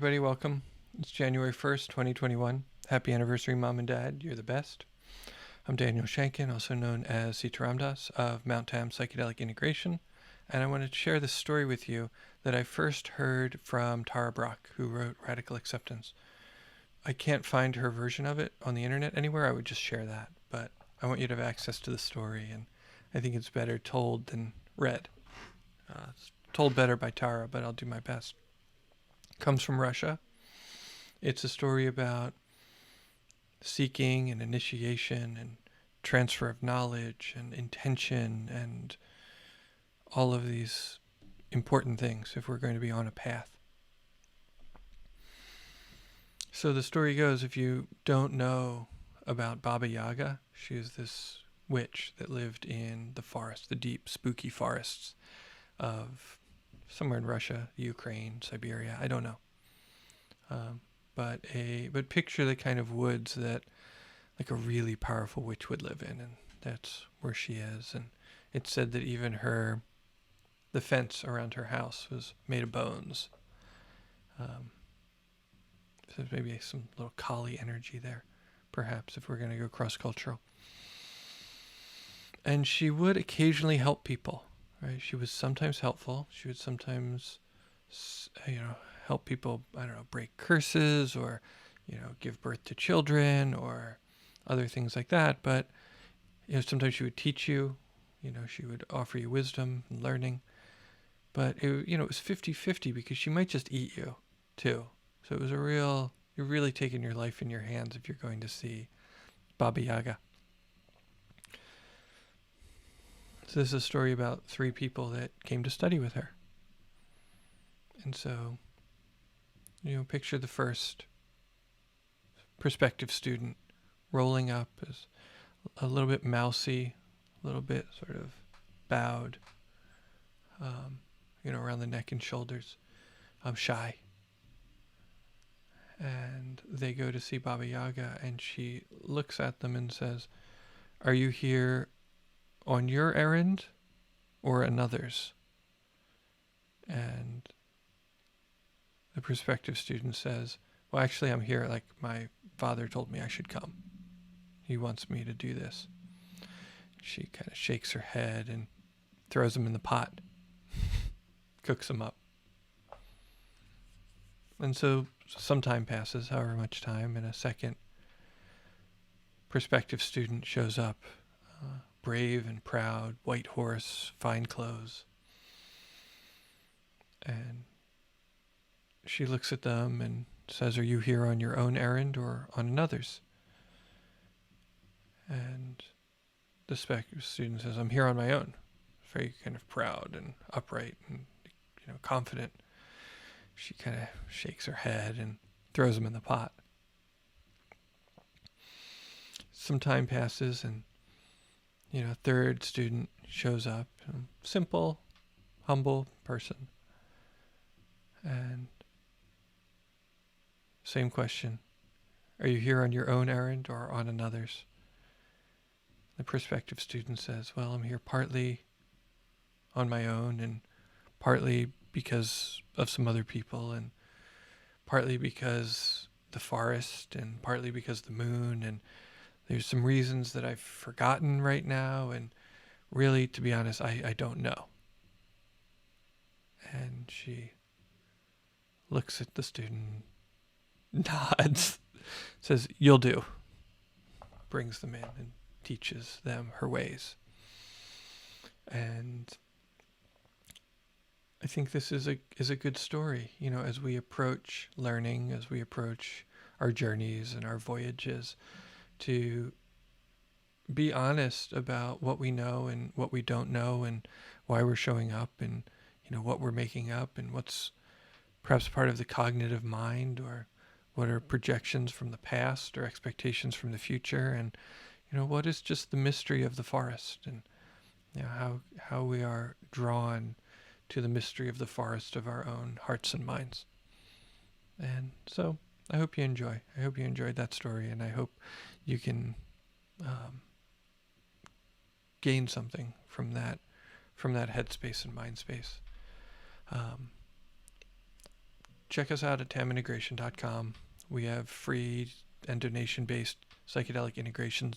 everybody. Welcome. It's January 1st, 2021. Happy anniversary, Mom and Dad. You're the best. I'm Daniel Shankin, also known as Tara Brach of Mount Tam Psychedelic Integration, and I wanted to share this story with you that I first heard from Tara Brach, who wrote Radical Acceptance. I can't find her version of it on the internet anywhere. I would just share that, but I want you to have access to the story, and I think it's better told than read. It's told better by Tara, but I'll do my best. Comes from Russia. It's a story about seeking and initiation and transfer of knowledge and intention and all of these important things if we're going to be on a path. So the story goes, if you don't know about Baba Yaga, she is this witch that lived in the forest, the deep, spooky forests of somewhere in Russia, Ukraine, Siberia, I don't know. But picture the kind of woods that like a really powerful witch would live in, and that's where she is. And it's said that even the fence around her house was made of bones. So maybe some little Kali energy there, perhaps, if we're going to go cross-cultural. And she would occasionally help people, right? She was sometimes helpful. She would sometimes, help people, break curses or, give birth to children or other things like that. But, sometimes she would teach you, she would offer you wisdom and learning. But, it was 50-50 because she might just eat you too. So it was you're really taking your life in your hands if you're going to see Baba Yaga. So this is a story about 3 people that came to study with her. And so, picture the first prospective student rolling up as a little bit mousy, a little bit sort of bowed, around the neck and shoulders, shy. And they go to see Baba Yaga, and she looks at them and says, "Are you here on your errand or another's?" And the prospective student says, "Well, actually, I'm here. Like, my father told me I should come. He wants me to do this." She kind of shakes her head and throws him in the pot, cooks him up. And so some time passes, however much time, and a second prospective student shows up, brave and proud, white horse, fine clothes. And she looks at them and says, "Are you here on your own errand or on another's?" And the student says, "I'm here on my own." Very kind of proud and upright and, confident. She kind of shakes her head and throws him in the pot. Some time passes, and, a third student shows up, simple, humble person. And same question. "Are you here on your own errand or on another's?" The prospective student says, "Well, I'm here partly on my own and partly because of some other people and partly because the forest and partly because the moon, and there's some reasons that I've forgotten right now, and really, to be honest, I don't know." And she looks at the student, nods, says, "You'll do," brings them in and teaches them her ways. And I think this is a good story, as we approach learning, as we approach our journeys and our voyages, to be honest about what we know and what we don't know and why we're showing up and, what we're making up and what's perhaps part of the cognitive mind or what are projections from the past or expectations from the future, and, what is just the mystery of the forest, and how we are drawn to the mystery of the forest of our own hearts and minds. And so I hope you enjoy. I hope you enjoyed that story, and I hope you can gain something from that headspace and mind space. check us out at tamintegration.com. We have free and donation-based psychedelic integration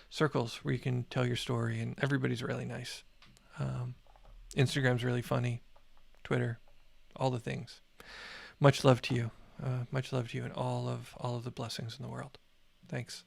circles where you can tell your story, and everybody's really nice. Instagram's really funny. Twitter, all the things. Much love to you. Much love to you, and all of the blessings in the world. Thanks.